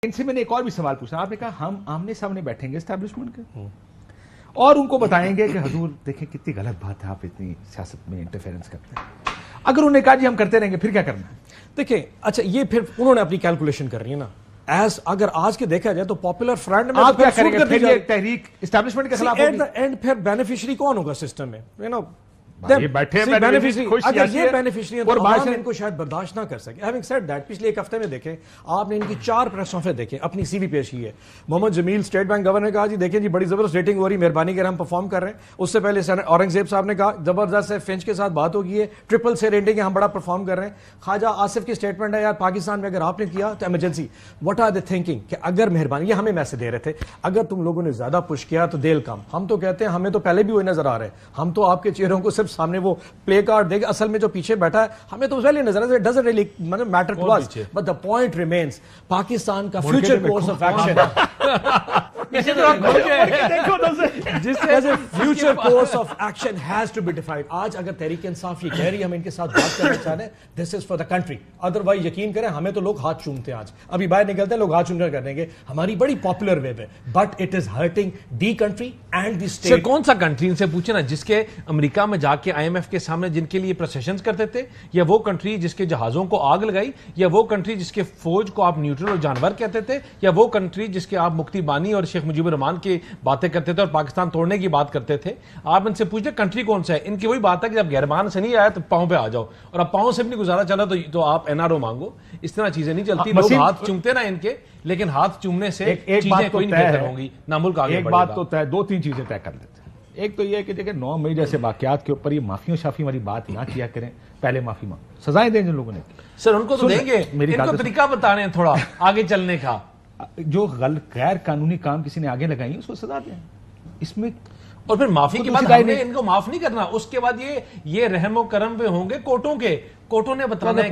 ان سے میں نے ایک اور بھی سوال پوچھا. آپ نے کہا ہم آمنے سامنے بیٹھیں گے اسٹیبلشمنٹ کے اور ان کو بتائیں گے کہ حضور دیکھیں کتنی غلط بات ہے, آپ اتنی سیاست میں انٹرفیرنس کرتے ہیں. اگر انہوں نے کہا جی ہم کرتے رہیں گے پھر کیا کرنا ہے؟ دیکھیں اچھا یہ پھر انہوں نے اپنی کیلکولیشن کر رہی ہے نا. اگر آج کے دیکھا جائے تو پاپولر فرنٹ میں آپ کیا کریں گے پھر یہ تحریک اسٹیبلشمنٹ کے خلاف ہوگی؟ اینڈ پھر بینیفیشری کون ہوگا سسٹم میں؟ یہ بیٹھے اگر یہ بینیفیشری تو عوام ان کو شاید برداشت نہ کر سکے. ہیونگ سیڈ دیٹ پچھلے ایک ہفتے میں دیکھیں آپ نے ان کی 4 پریس کانفرنس دیکھیں, اپنی سی وی پیش کی ہے. محمد جمیل اسٹیٹ بینک گورنر نے کہا جی دیکھیں جی بڑی زبردست ریٹنگ ہو رہی, مہربانی کر ہم پرفارم کر رہے ہیں. اس سے پہلے اورنگزیب صاحب نے کہا زبردست ہے, فنچ کے ساتھ بات ہو گئی ہے, 3 سے ریٹنگ ہے, ہم بڑا پرفارم کر رہے ہیں. خواجہ آصف کی اسٹیٹمنٹ ہے یار پاکستان میں اگر آپ نے کیا تو emergency. What are the thinking کہ اگر مہربانی, یہ ہمیں میسج دے رہے تھے اگر تم لوگوں نے زیادہ پش کیا تو دل کم. ہم تو کہتے ہیں ہمیں تو پہلے بھی وہی نظر آ رہے ہیں, ہم تو آپ کے چہروں کو صرف سامنے وہ پلے کارڈ دے گا, اصل میں جو پیچھے بیٹھا ہے ہمیں تو پہلے نظر آتا ہے. Doesn't really matter to us, but the point remains Pakistan کا future course of action, future course of action has to be defined. آج اگر تحریک انصاف یہ کہہ رہی ہے ہم ان کے ساتھ بات کرنا چاہ رہے ہیں, this is for the country. Otherwise یقین کریں ہمیں تو لوگ ہاتھ چومتے ہیں, آج ابھی باہر نکلتے ہیں لوگ ہاتھ چوم کر دیں گے. ہماری بڑی پاپولر ویب ہے but it is hurting the country and the state. کون سا کنٹری ان سے پوچھے نا جس کے امریکہ میں جا کے آئی ایم ایف کے سامنے جن کے لیے پروسیشنز کرتے تھے, یا وہ کنٹری جس کے جہازوں کو آگ لگائی, یا وہ کنٹری جس کے فوج کو آپ نیوٹرل اور جانور کہتے تھے, یا وہ کنٹری جس کے آپ مفتی بانی اور شیخ مجیب الرحمان کی باتیں کرتے تھے اور پاکستان توڑنے کی بات کرتے تھے. آپ ان سے پوچھیں کنٹری کون سا ہے. ان کی وہی بات ہے کہ جب گہربان سے نہیں آیا تو پاؤں پہ آ جاؤ, اور اب پاؤں سے بھی نہیں گزارا چلا تو آپ این آر او مانگو. اس طرح چیزیں نہیں چلتی. لوگ ہاتھ چومتے نا ان کے, لیکن ہاتھ چومنے سے چیزیں کوئی نہیں بہتر ہوں گی نہ ملک آگے بڑھے گا. ایک بات تو طے, 2-3 چیزیں طے کر لیتے ہیں. ایک تو یہ ہے کہ دیکھیں 9 مئی جیسے واقعات کے اوپر یہ معافیوں شافی والی بات نہ کیا کریں, پہلے معافی مانگو, سزائیں دیں جن لوگوں نے. سر ان کو تو دیں گے, ان کو طریقہ بتانے ہیں تھوڑا آگے چلنے کا. جو غیر قانونی کام کسی نے آگے لگائی اس کو سزا دیں. اس میں اور پھر معافی کے بعد ہم نے ان کو معاف نہیں کرنا, اس کے بعد یہ رحم و کرم پہ ہوں گے کورٹوں کے. کورٹوں نے بتانا ہے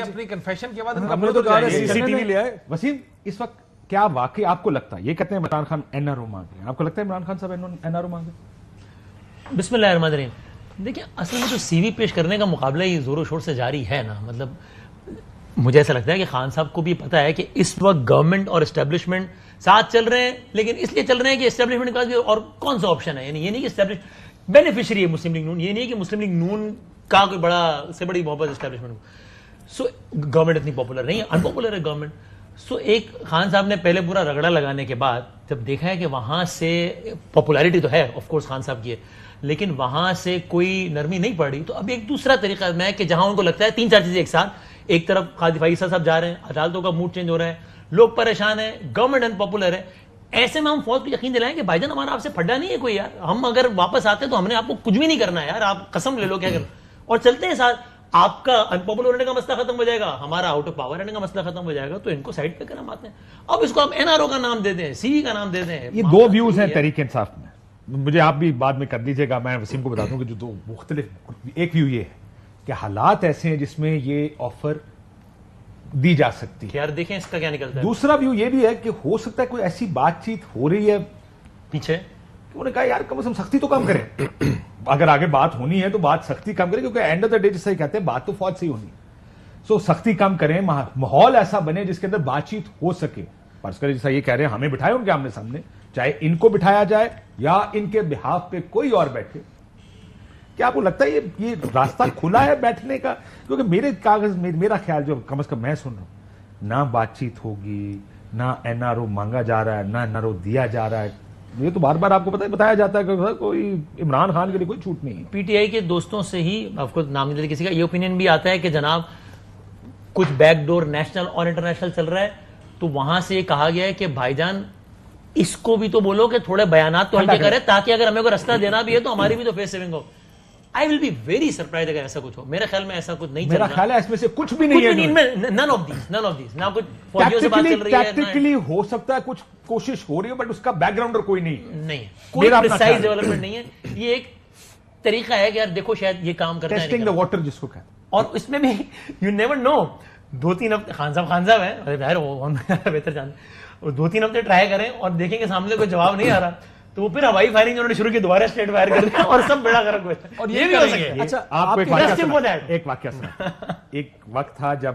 اپنی کنفیشن کے بعد. وسیم اس وقت کیا واقعی آپ کو لگتا ہے, یہ کہتے ہیں Imran Khan N R O مانگ رہے ہیں, آپ کو لگتا ہے عمران خان صاحب این آر او مانگ رہے ہیں؟ بسم اللہ الرحمن الرحیم. دیکھیں اصل میں جو سی وی پیش کرنے کا مقابلہ یہ زور و شور سے جاری ہے نا, مطلب مجھے ایسا لگتا ہے کہ خان صاحب کو بھی پتا ہے کہ اس وقت گورنمنٹ اور اسٹیبلشمنٹ ساتھ چل رہے ہیں, لیکن اس لیے چل رہے ہیں کہ اسٹیبلشمنٹ کے پاس بھی اور کون سا آپشن ہے. یعنی یہ نہیں کہ اسٹیبلش بینیفیشری ہے مسلم لیگ نون, یہ نہیں ہے کہ مسلم لیگ نون کا کوئی بڑا سے بڑی محبت اسٹیبلشمنٹ کو. سو گورنمنٹ اتنی پاپولر نہیں ہے, ان پاپولر ہے گورنمنٹ. سو ایک خان صاحب نے پہلے پورا رگڑا لگانے کے بعد جب دیکھا ہے کہ وہاں سے پاپولیرٹی تو ہے آف کورس خان صاحب کی ہے, لیکن وہاں سے کوئی نرمی نہیں پڑ رہی, تو اب ایک دوسرا طریقہ ہے کہ جہاں ان کو لگتا ہے 3-4 چیزیں ایک ساتھ. ایک طرف قاضی فائزہ صاحب جا رہے ہیں, عدالتوں کا موڈ چینج ہو رہا ہے, لوگ پریشان ہیں, گورنمنٹ ان پاپولر ہے. ایسے میں ہم فوج کو یقین دلائیں کہ بھائی جان ہمارا آپ سے پھڈا نہیں ہے کوئی یار, ہم اگر واپس آتے تو ہم نے آپ کو کچھ بھی نہیں کرنا ہے یار, آپ قسم لے لو کیا کرنا, اور چلتے ہیں ساتھ. آپ کا ان پاپولر ہونے کا مسئلہ ختم ہو جائے گا, ہمارا آؤٹ آف پاور رہنے کا مسئلہ ختم ہو جائے گا, تو ان کو سائڈ پہ کر ہم آتے ہیں. اب اس کو آپ این آر او کا نام دے دیں, سی وی کا نام دے دیں. یہ 2 ویوز ہیں تحریک انصاف میں, مجھے آپ بھی بعد میں کر دیجیے گا. میں وسیم کو بتا دوں کہ جو 2 مختلف, ایک ویو یہ ہے کہ حالات ایسے ہیں جس میں یہ آفر دی جا سکتی ہے, یار دیکھیں اس کا کیا نکلتا ہے. دوسرا ویو یہ بھی ہے کہ ہو سکتا ہے کوئی ایسی بات چیت ہو رہی ہے پیچھے کہ انہوں نے کہا یار کم از کم سختی تو کم کریں, اگر آگے بات ہونی ہے تو بات سختی کم کریں, کیونکہ اینڈ آف دا ڈے جس سے کہتے ہیں بات تو فوج سے ہی ہونی ہے. سو سختی کم کریں, ماحول ایسا بنے جس کے اندر بات چیت ہو سکے. فرض کریں جیسا یہ کہہ رہے ہیں ہمیں بٹھائے ان کے آمنے سامنے, چاہے ان کو بٹھایا جائے یا ان کے بہاف پہ کوئی اور بیٹھے. کیا آپ کو لگتا ہے یہ راستہ کھلا ہے بیٹھنے کا؟ کیونکہ میرے کاغذ میرا خیال جو کم از کم میں سن رہا ہوں, نہ بات چیت ہوگی, نہ این آر او مانگا جا رہا ہے, نہ این آر او دیا جا رہا ہے. یہ تو بار بار آپ کو پتہ ہے بتایا جاتا ہے کہ کوئی عمران خان کے لیے کوئی چھوٹ نہیں ہے. پی ٹی آئی کے دوستوں سے ہی آپ کو نام نہیں کسی کا یہ اوپینین بھی آتا ہے کہ جناب کچھ بیک ڈور نیشنل اور انٹرنیشنل چل رہا ہے, تو وہاں سے یہ کہا گیا ہے کہ بھائی جان اس کو بھی تو بولو کہ تھوڑے بیانات تو ہلکے کرے, تاکہ اگر ہمیں کوئی رستہ دینا بھی ہے تو ہماری بھی تو فیس سیونگ ہو. I will be very surprised اگر ایسا کچھ ہو. میرے خیال میں ایسا کچھ نہیں چل رہا. میرا خیال ہے اس میں سے کچھ بھی نہیں ہے. none of these. نہ کچھ فوجیوں سے بات چل رہی ہے, ٹیکٹیکلی ہو سکتا ہے کچھ کوشش ہو رہی ہے, بٹ اس کا بیک گراؤنڈ کوئی نہیں, کوئی پریسائز ڈیولپمنٹ نہیں ہے. یہ ایک طریقہ ہے کہ یار دیکھو شاید یہ کام کرنا ہے, ٹیسٹنگ دی واٹر جس کو کہتے ہیں. اور اس میں بھی یو نیور نو, 2-3 ہفتے خان صاحب ہے بہتر جانتے, اور 2-3 ہفتے ٹرائی کریں اور دیکھیں کہ سامنے کوئی جواب نہیں آ رہا, تو وہ پھر ہوائی فائرنگ انہوں نے شروع کی, دوبارہ اسٹیٹ فائر کر دیا اور سب بڑا غرق ہوئے. اور یہ بھی ہو سکتا ہے. اچھا آپ کو ایک واقعہ سنا, ایک وقت تھا جب